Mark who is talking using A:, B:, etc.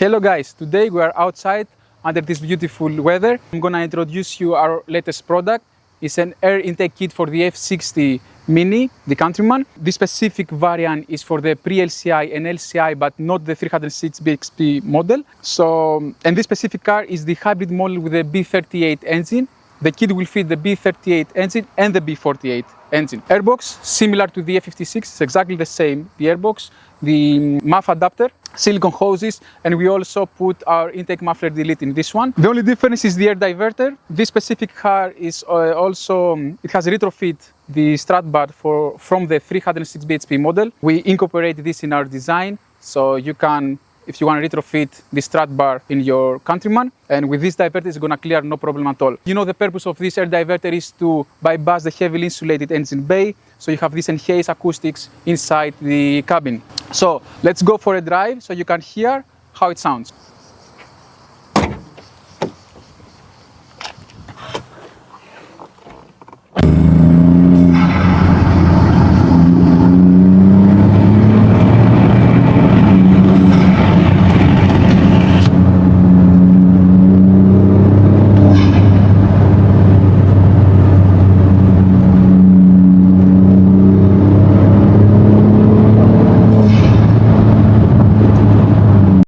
A: Hello guys, today we are outside under this beautiful weather. I'm gonna introduce you our latest product. It's an air intake kit for the F60 Mini, the Countryman. This specific variant is for the pre-LCI and LCI, but not the 306 bxp model. And this specific car is the hybrid model with the B38 engine. The kit will fit the B38 engine and the B48 engine. Airbox, similar to the F56, it's exactly the same. The airbox, the muff adapter, silicone hoses, and we also put our intake muffler delete in this one. The only difference is the air diverter. This specific car is it has retrofit the strut bar from the 306 bhp model. We incorporate this in our design, so you can, if you want to retrofit the strut bar in your Countryman, and with this diverter it's going to clear no problem at all. You know, the purpose of this air diverter is to bypass the heavily insulated engine bay, so you have this enhanced acoustics inside the cabin. So let's go for a drive so you can hear how it sounds.